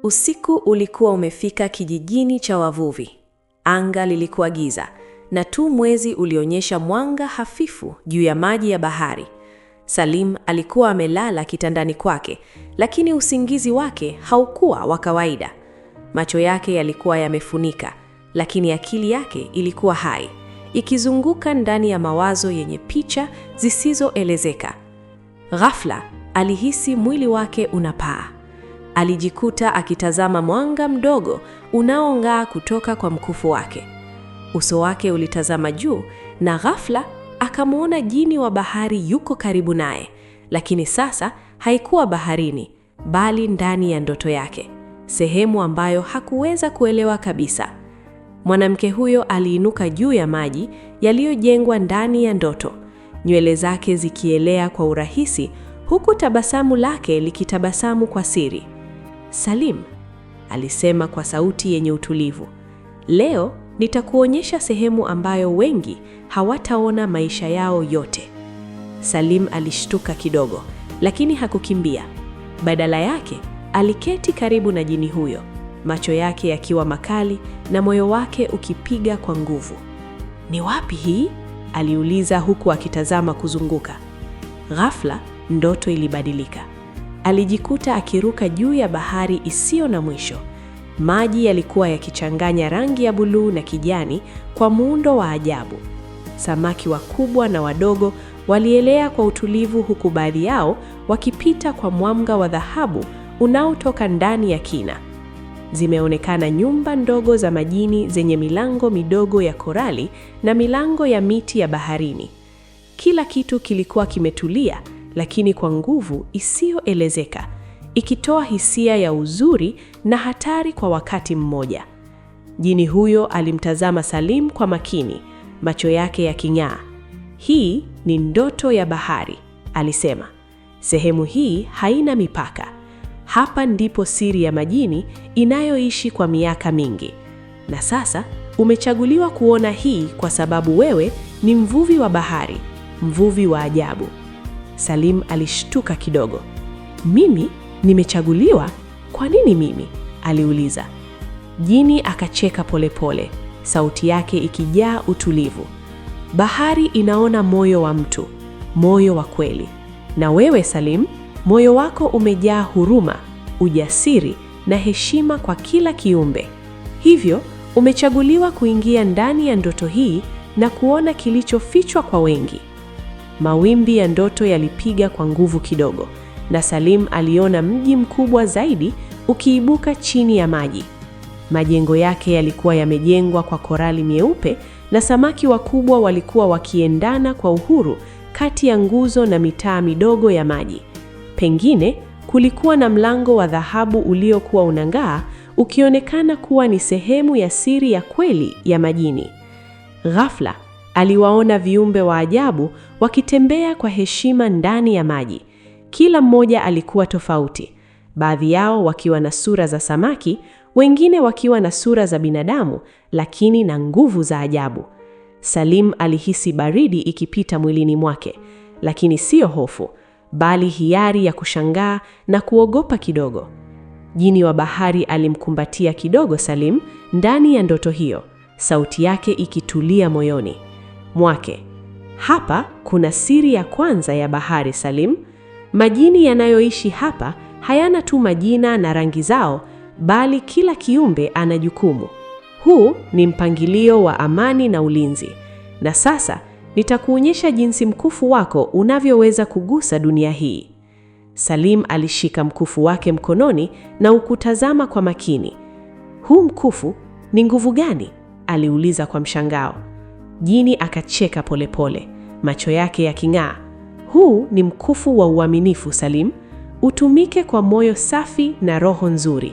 Usiku ulikuwa umefika kijijini cha wavuvi. Anga lilikuwa giza na tu mwezi ulionyesha mwanga hafifu juu ya maji ya bahari. Salim alikuwa amelala kitandani kwake, lakini usingizi wake haukuwa wa kawaida. Macho yake yalikuwa yamefunika, lakini akili yake ilikuwa hai, ikizunguka ndani ya mawazo yenye picha zisizoelezeka. Ghafla alihisi mwili wake unapaa. Alijikuta akitazama mwanga mdogo unaong'aa kutoka kwa mkufu wake. Uso wake ulitazama juu na ghafla akamwona jini wa bahari yuko karibu naye, lakini sasa haikuwa baharini, bali ndani ya ndoto yake, sehemu ambayo hakuweza kuelewa kabisa. Mwanamke huyo aliinuka juu ya maji yaliyojengwa ndani ya ndoto, nywele zake zikielea kwa urahisi, huku tabasamu lake likitabasamu kwa siri. "Salim," alisema kwa sauti yenye utulivu, "leo nitakuonyesha sehemu ambayo wengi hawataona maisha yao yote." Salim alishtuka kidogo, lakini hakukimbia. Badala yake, aliketi karibu na jini huyo, macho yake yakiwa makali na moyo wake ukipiga kwa nguvu. "Ni wapi hii?" aliuliza huku akitazama kuzunguka. Ghafla, ndoto ilibadilika. Alijikuta akiruka juu ya bahari isiyo na mwisho. Maji yalikuwa yakichanganya rangi ya buluu na kijani kwa muundo wa ajabu. Samaki wakubwa na wadogo walielea kwa utulivu, huku baadhi yao wakipita kwa mwanga wa dhahabu unaotoka ndani ya kina. Zimeonekana nyumba ndogo za majini zenye milango midogo ya korali na milango ya miti ya baharini. Kila kitu kilikuwa kimetulia, lakini kwa nguvu isiyoelezeka, ikitoa hisia ya uzuri na hatari kwa wakati mmoja. Jini huyo alimtazama Salim kwa makini, macho yake yaking'aa. "Hii ni ndoto ya bahari," alisema. "Sehemu hii haina mipaka. Hapa ndipo siri ya majini inayoishi kwa miaka mingi. Na sasa umechaguliwa kuona hii kwa sababu wewe ni mvuvi wa bahari, mvuvi wa ajabu." Salim alishtuka kidogo. "Mimi nimechaguliwa? Kwa nini mimi?" aliuliza. Jini akacheka polepole, sauti yake ikijaa utulivu. "Bahari inaona moyo wa mtu, moyo wa kweli. Na wewe Salim, moyo wako umejaa huruma, ujasiri na heshima kwa kila kiumbe. Hivyo umechaguliwa kuingia ndani ya ndoto hii na kuona kilichofichwa kwa wengi." Mawimbi ya ndoto yalipiga kwa nguvu kidogo, na Salim aliona mji mkubwa zaidi ukiibuka chini ya maji. Majengo yake yalikuwa yamejengwa kwa korali nyeupe na samaki wakubwa walikuwa wakiendana kwa uhuru kati ya nguzo na mitaa midogo ya maji. Pengine kulikuwa na mlango wa dhahabu uliokuwa unang'aa, ukionekana kuwa ni sehemu ya siri ya kweli ya majini. Ghafla aliwaona viumbe wa ajabu wakitembea kwa heshima ndani ya maji. Kila mmoja alikuwa tofauti, baadhi yao wakiwa na sura za samaki, wengine wakiwa na sura za binadamu, lakini na nguvu za ajabu. Salim alihisi baridi ikipita mwilini mwake, lakini sio hofu, bali hiari ya kushangaa na kuogopa kidogo. Jini wa bahari alimkumbatia kidogo Salim ndani ya ndoto hiyo, sauti yake ikitulia moyoni mwake. "Hapa kuna siri ya kwanza ya bahari, Salim. Majini yanayoishi hapa hayana tu majina na rangi zao, bali kila kiumbe ana jukumu. Huu ni mpangilio wa amani na ulinzi. Na sasa nitakuonyesha jinsi mkufu wako unavyoweza kugusa dunia hii." Salim alishika mkufu wake mkononi na ukutazama kwa makini. "Huu mkufu ni nguvu gani?" aliuliza kwa mshangao. Jini akacheka polepole, macho yake yaking'aa. "Huu ni mkufu wa uaminifu, Salim. Utumike kwa moyo safi na roho nzuri.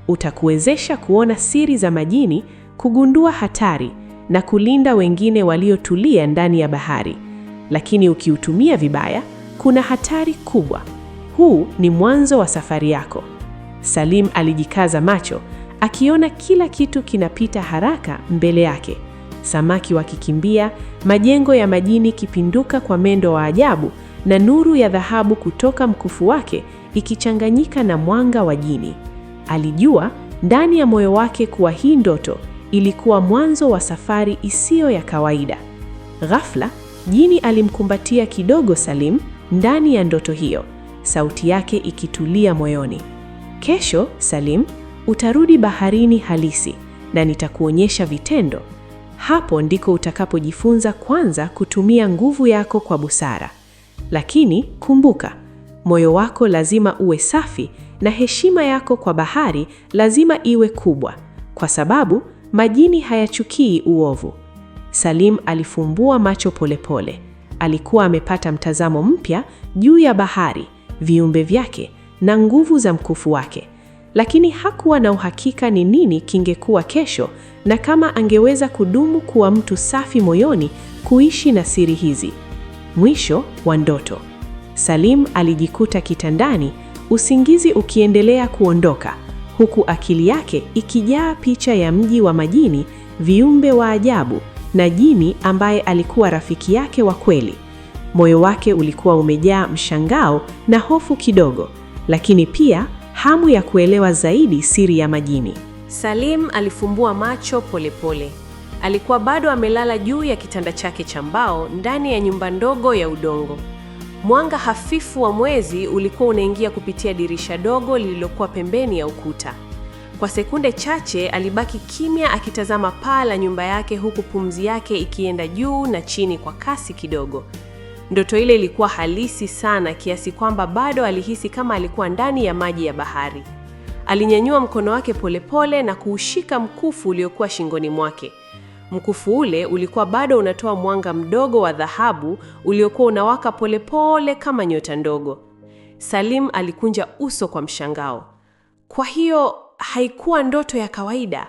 Utakuwezesha kuona siri za majini, kugundua hatari na kulinda wengine waliotulia ndani ya bahari. Lakini ukiutumia vibaya, kuna hatari kubwa. Huu ni mwanzo wa safari yako." Salim alijikaza macho, akiona kila kitu kinapita haraka mbele yake. Samaki wakikimbia, majengo ya majini kipinduka kwa mendo wa ajabu, na nuru ya dhahabu kutoka mkufu wake ikichanganyika na mwanga wa jini. Alijua ndani ya moyo wake kuwa hii ndoto ilikuwa mwanzo wa safari isiyo ya kawaida. Ghafla, jini alimkumbatia kidogo Salim ndani ya ndoto hiyo, sauti yake ikitulia moyoni. Kesho, Salim, utarudi baharini halisi na nitakuonyesha vitendo. Hapo ndiko utakapojifunza kwanza kutumia nguvu yako kwa busara. Lakini kumbuka, moyo wako lazima uwe safi na heshima yako kwa bahari lazima iwe kubwa, kwa sababu majini hayachukii uovu. Salim alifumbua macho polepole. Alikuwa amepata mtazamo mpya juu ya bahari, viumbe vyake na nguvu za mkufu wake. Lakini hakuwa na uhakika ni nini kingekuwa kesho na kama angeweza kudumu kuwa mtu safi moyoni kuishi na siri hizi. Mwisho wa ndoto. Salim alijikuta kitandani, usingizi ukiendelea kuondoka, huku akili yake ikijaa picha ya mji wa majini, viumbe wa ajabu na jini ambaye alikuwa rafiki yake wa kweli. Moyo wake ulikuwa umejaa mshangao na hofu kidogo, lakini pia hamu ya kuelewa zaidi siri ya majini. Salim alifumbua macho polepole. Alikuwa bado amelala juu ya kitanda chake cha mbao ndani ya nyumba ndogo ya udongo. Mwanga hafifu wa mwezi ulikuwa unaingia kupitia dirisha dogo lililokuwa pembeni ya ukuta. Kwa sekunde chache alibaki kimya akitazama paa la nyumba yake, huku pumzi yake ikienda juu na chini kwa kasi kidogo. Ndoto ile ilikuwa halisi sana kiasi kwamba bado alihisi kama alikuwa ndani ya maji ya bahari. Alinyanyua mkono wake polepole na kuushika mkufu uliokuwa shingoni mwake. Mkufu ule ulikuwa bado unatoa mwanga mdogo wa dhahabu uliokuwa unawaka polepole kama nyota ndogo. Salim alikunja uso kwa mshangao. Kwa hiyo haikuwa ndoto ya kawaida,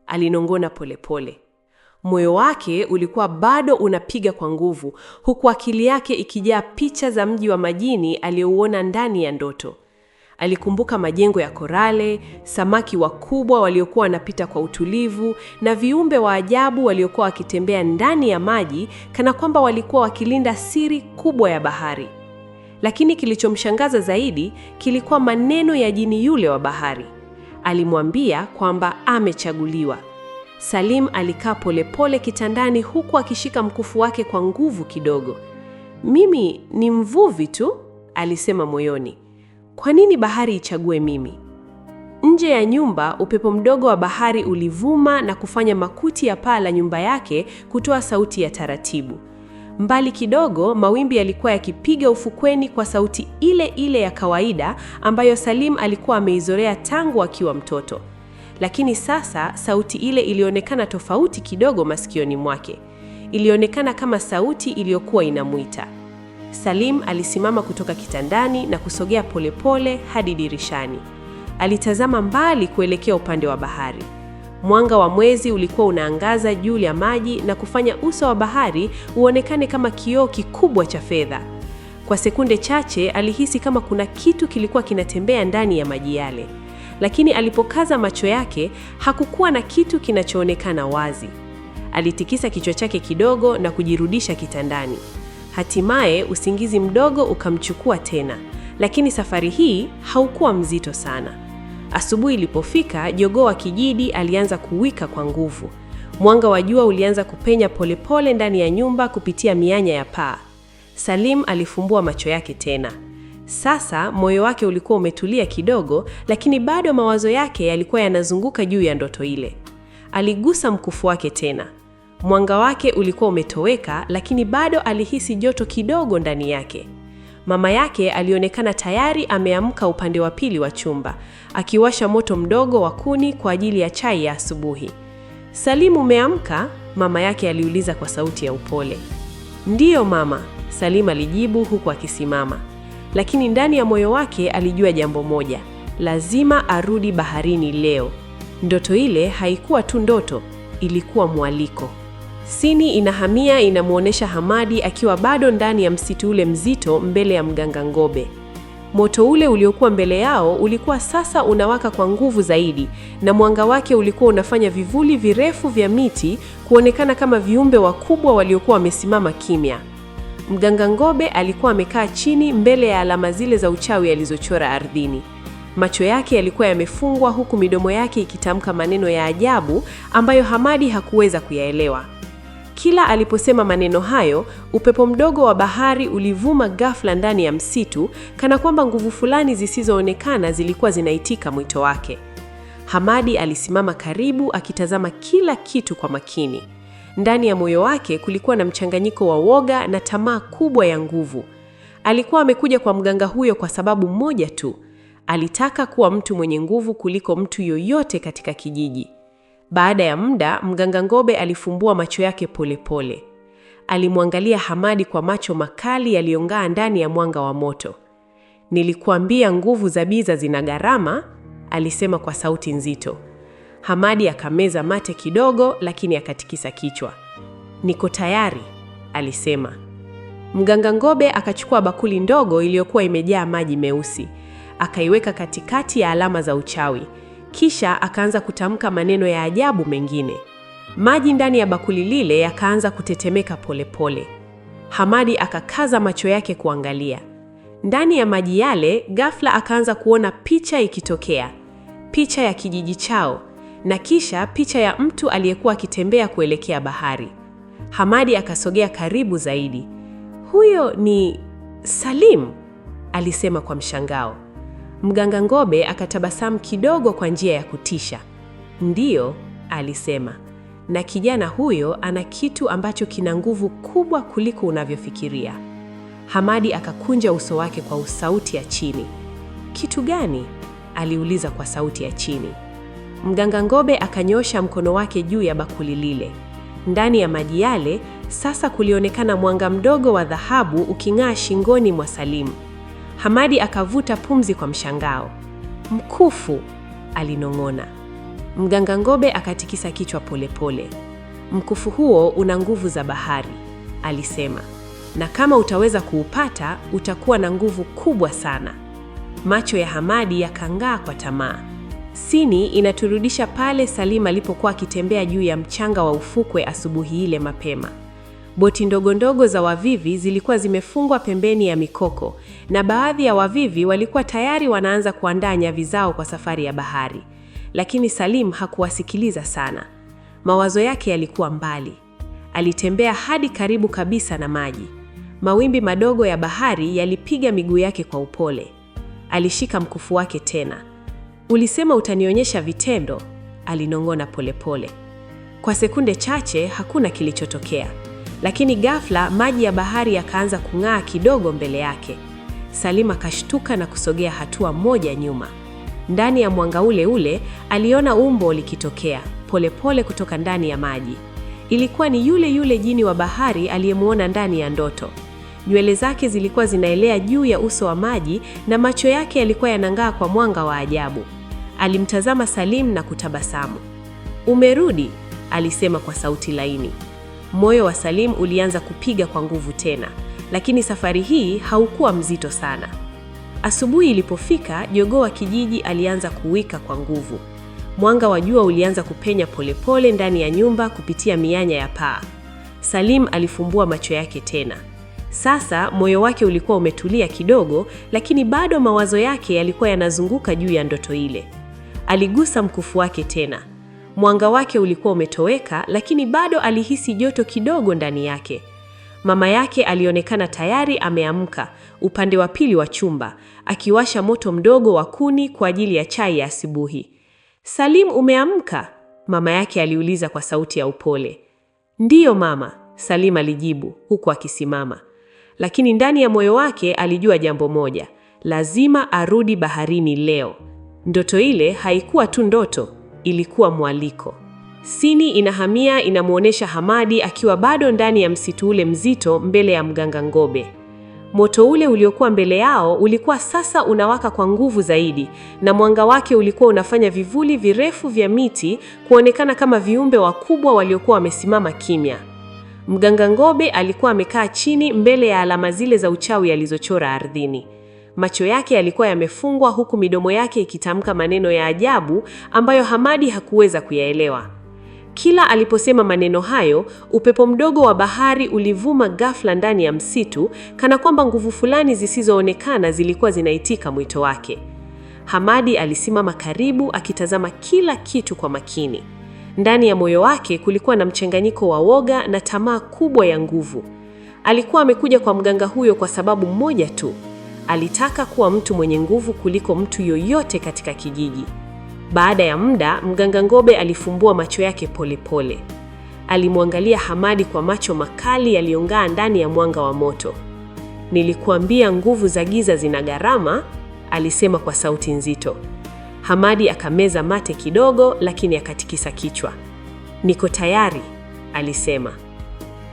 alinong'ona polepole. Moyo wake ulikuwa bado unapiga kwa nguvu, huku akili yake ikijaa picha za mji wa majini aliyouona ndani ya ndoto. Alikumbuka majengo ya korale, samaki wakubwa waliokuwa wanapita kwa utulivu na viumbe wa ajabu waliokuwa wakitembea ndani ya maji kana kwamba walikuwa wakilinda siri kubwa ya bahari. Lakini kilichomshangaza zaidi kilikuwa maneno ya jini yule wa bahari. Alimwambia kwamba amechaguliwa. Salim alikaa polepole kitandani huku akishika mkufu wake kwa nguvu kidogo. "Mimi ni mvuvi tu," alisema moyoni. "Kwa nini bahari ichague mimi?" Nje ya nyumba, upepo mdogo wa bahari ulivuma na kufanya makuti ya paa la nyumba yake kutoa sauti ya taratibu. Mbali kidogo, mawimbi yalikuwa yakipiga ufukweni kwa sauti ile ile ya kawaida ambayo Salim alikuwa ameizoea tangu akiwa mtoto. Lakini sasa sauti ile ilionekana tofauti kidogo masikioni mwake. Ilionekana kama sauti iliyokuwa inamuita. Salim alisimama kutoka kitandani na kusogea polepole hadi dirishani. Alitazama mbali kuelekea upande wa bahari. Mwanga wa mwezi ulikuwa unaangaza juu ya maji na kufanya uso wa bahari uonekane kama kioo kikubwa cha fedha. Kwa sekunde chache alihisi kama kuna kitu kilikuwa kinatembea ndani ya maji yale. Lakini alipokaza macho yake, hakukuwa na kitu kinachoonekana wazi. Alitikisa kichwa chake kidogo na kujirudisha kitandani. Hatimaye usingizi mdogo ukamchukua tena, lakini safari hii haukuwa mzito sana. Asubuhi ilipofika, jogoo wa kijidi alianza kuwika kwa nguvu. Mwanga wa jua ulianza kupenya polepole ndani ya nyumba kupitia mianya ya paa. Salim alifumbua macho yake tena. Sasa moyo wake ulikuwa umetulia kidogo, lakini bado mawazo yake yalikuwa yanazunguka juu ya ndoto ile. Aligusa mkufu wake tena. Mwanga wake ulikuwa umetoweka, lakini bado alihisi joto kidogo ndani yake. Mama yake alionekana tayari ameamka upande wa pili wa chumba, akiwasha moto mdogo wa kuni kwa ajili ya chai ya asubuhi. "Salim, umeamka?" mama yake aliuliza kwa sauti ya upole. "Ndiyo mama," Salim alijibu huku akisimama. Lakini ndani ya moyo wake alijua jambo moja: lazima arudi baharini leo. Ndoto ile haikuwa tu ndoto, ilikuwa mwaliko. Sini inahamia inamuonesha Hamadi akiwa bado ndani ya msitu ule mzito mbele ya mganga Ngobe. Moto ule uliokuwa mbele yao ulikuwa sasa unawaka kwa nguvu zaidi, na mwanga wake ulikuwa unafanya vivuli virefu vya miti kuonekana kama viumbe wakubwa waliokuwa wamesimama kimya. Mganga Ngobe alikuwa amekaa chini mbele ya alama zile za uchawi alizochora ardhini. Macho yake yalikuwa yamefungwa huku midomo yake ikitamka maneno ya ajabu ambayo Hamadi hakuweza kuyaelewa. Kila aliposema maneno hayo, upepo mdogo wa bahari ulivuma ghafla ndani ya msitu, kana kwamba nguvu fulani zisizoonekana zilikuwa zinaitika mwito wake. Hamadi alisimama karibu akitazama kila kitu kwa makini. Ndani ya moyo wake kulikuwa na mchanganyiko wa woga na tamaa kubwa ya nguvu. Alikuwa amekuja kwa mganga huyo kwa sababu moja tu. Alitaka kuwa mtu mwenye nguvu kuliko mtu yoyote katika kijiji. Baada ya muda, mganga Ngobe alifumbua macho yake polepole. Alimwangalia Hamadi kwa macho makali yaliyong'aa ndani ya mwanga wa moto. "Nilikuambia nguvu za biza zina gharama," alisema kwa sauti nzito. Hamadi akameza mate kidogo, lakini akatikisa kichwa. "Niko tayari," alisema. Mganga Ngobe akachukua bakuli ndogo iliyokuwa imejaa maji meusi. Akaiweka katikati ya alama za uchawi. Kisha akaanza kutamka maneno ya ajabu mengine. Maji ndani ya bakuli lile yakaanza kutetemeka polepole. Hamadi akakaza macho yake kuangalia. Ndani ya maji yale, ghafla akaanza kuona picha ikitokea. Picha ya kijiji chao, na kisha picha ya mtu aliyekuwa akitembea kuelekea bahari. Hamadi akasogea karibu zaidi. "Huyo ni Salim," alisema kwa mshangao. Mganga Ngobe akatabasamu kidogo kwa njia ya kutisha. "Ndiyo," alisema. "Na kijana huyo ana kitu ambacho kina nguvu kubwa kuliko unavyofikiria." Hamadi akakunja uso wake kwa sauti ya chini. "Kitu gani?" aliuliza kwa sauti ya chini. Mganga Ngobe akanyosha mkono wake juu ya bakuli lile. Ndani ya maji yale sasa kulionekana mwanga mdogo wa dhahabu uking'aa shingoni mwa Salim. Hamadi akavuta pumzi kwa mshangao. "Mkufu," alinong'ona. Mganga Ngobe akatikisa kichwa polepole. "Mkufu huo una nguvu za bahari," alisema. "Na kama utaweza kuupata, utakuwa na nguvu kubwa sana." Macho ya Hamadi yakang'aa kwa tamaa. Sini inaturudisha pale Salim alipokuwa akitembea juu ya mchanga wa ufukwe asubuhi ile mapema. Boti ndogo ndogo za wavivi zilikuwa zimefungwa pembeni ya mikoko, na baadhi ya wavivi walikuwa tayari wanaanza kuandaa nyavi zao kwa safari ya bahari. Lakini Salim hakuwasikiliza sana. Mawazo yake yalikuwa mbali. Alitembea hadi karibu kabisa na maji. Mawimbi madogo ya bahari yalipiga miguu yake kwa upole. Alishika mkufu wake tena. "Ulisema utanionyesha vitendo," alinong'ona polepole. Kwa sekunde chache hakuna kilichotokea. Lakini ghafla maji ya bahari yakaanza kung'aa kidogo mbele yake. Salim akashtuka na kusogea hatua moja nyuma. Ndani ya mwanga ule ule aliona umbo likitokea polepole kutoka ndani ya maji. Ilikuwa ni yule yule jini wa bahari aliyemuona ndani ya ndoto. Nywele zake zilikuwa zinaelea juu ya uso wa maji na macho yake yalikuwa yanang'aa kwa mwanga wa ajabu. Alimtazama Salim na kutabasamu. "Umerudi," alisema kwa sauti laini. Moyo wa Salim ulianza kupiga kwa nguvu tena, lakini safari hii haukuwa mzito sana. Asubuhi ilipofika, jogoo wa kijiji alianza kuwika kwa nguvu. Mwanga wa jua ulianza kupenya polepole ndani ya nyumba kupitia mianya ya paa. Salim alifumbua macho yake tena. Sasa moyo wake ulikuwa umetulia kidogo, lakini bado mawazo yake yalikuwa yanazunguka juu ya ndoto ile. Aligusa mkufu wake tena. Mwanga wake ulikuwa umetoweka, lakini bado alihisi joto kidogo ndani yake. Mama yake alionekana tayari ameamka upande wa pili wa chumba, akiwasha moto mdogo wa kuni kwa ajili ya chai ya asubuhi. "Salim, umeamka?" mama yake aliuliza kwa sauti ya upole. "Ndiyo mama," Salim alijibu huku akisimama. Lakini ndani ya moyo wake alijua jambo moja: lazima arudi baharini leo. Ndoto ile haikuwa tu ndoto, ilikuwa mwaliko. Sini inahamia inamuonesha Hamadi akiwa bado ndani ya msitu ule mzito mbele ya mganga Ngobe. Moto ule uliokuwa mbele yao ulikuwa sasa unawaka kwa nguvu zaidi, na mwanga wake ulikuwa unafanya vivuli virefu vya miti kuonekana kama viumbe wakubwa waliokuwa wamesimama kimya. Mganga Ngobe alikuwa amekaa chini mbele ya alama zile za uchawi alizochora ardhini. Macho yake yalikuwa yamefungwa huku midomo yake ikitamka maneno ya ajabu ambayo Hamadi hakuweza kuyaelewa. Kila aliposema maneno hayo, upepo mdogo wa bahari ulivuma ghafla ndani ya msitu, kana kwamba nguvu fulani zisizoonekana zilikuwa zinaitika mwito wake. Hamadi alisimama karibu akitazama kila kitu kwa makini. Ndani ya moyo wake kulikuwa na mchanganyiko wa woga na tamaa kubwa ya nguvu. Alikuwa amekuja kwa mganga huyo kwa sababu moja tu. Alitaka kuwa mtu mwenye nguvu kuliko mtu yoyote katika kijiji. Baada ya muda, mganga Ngobe alifumbua macho yake polepole. Alimwangalia Hamadi kwa macho makali yaliyong'aa ndani ya mwanga wa moto. "Nilikuambia nguvu za giza zina gharama," alisema kwa sauti nzito. Hamadi akameza mate kidogo, lakini akatikisa kichwa. "Niko tayari," alisema.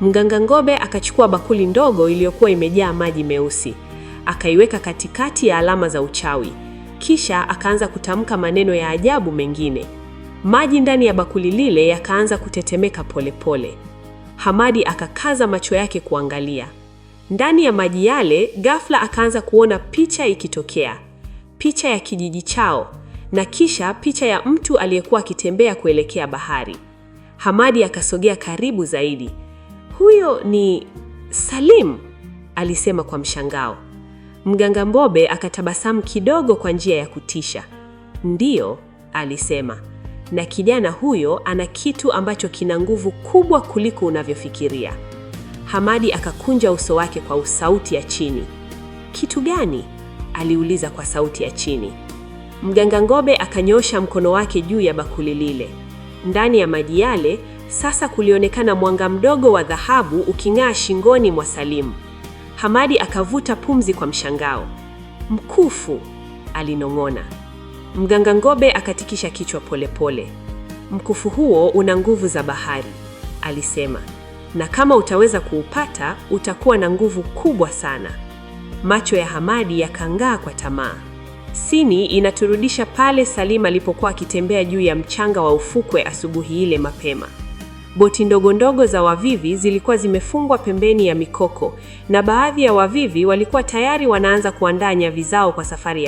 Mganga Ngobe akachukua bakuli ndogo iliyokuwa imejaa maji meusi. Akaiweka katikati ya alama za uchawi. Kisha akaanza kutamka maneno ya ajabu mengine. Maji ndani ya bakuli lile yakaanza kutetemeka polepole. Hamadi akakaza macho yake kuangalia. Ndani ya maji yale, ghafla akaanza kuona picha ikitokea. Picha ya kijiji chao, na kisha picha ya mtu aliyekuwa akitembea kuelekea bahari. Hamadi akasogea karibu zaidi. "Huyo ni Salim," alisema kwa mshangao. Mganga Ngobe akatabasamu kidogo kwa njia ya kutisha. "Ndiyo," alisema. "Na kijana huyo ana kitu ambacho kina nguvu kubwa kuliko unavyofikiria." Hamadi akakunja uso wake kwa sauti ya chini. "Kitu gani?" aliuliza kwa sauti ya chini. Mganga Ngobe akanyoosha mkono wake juu ya bakuli lile. Ndani ya maji yale sasa kulionekana mwanga mdogo wa dhahabu uking'aa shingoni mwa Salim. Hamadi akavuta pumzi kwa mshangao. "Mkufu," alinong'ona. Mganga Ngobe akatikisha kichwa polepole. "Mkufu huo una nguvu za bahari," alisema. "Na kama utaweza kuupata, utakuwa na nguvu kubwa sana." Macho ya Hamadi yakang'aa kwa tamaa. Sini inaturudisha pale Salim alipokuwa akitembea juu ya mchanga wa ufukwe asubuhi ile mapema. Boti ndogo ndogo za wavivi zilikuwa zimefungwa pembeni ya mikoko, na baadhi ya wavivi walikuwa tayari wanaanza kuandaa nyavi zao kwa safari ya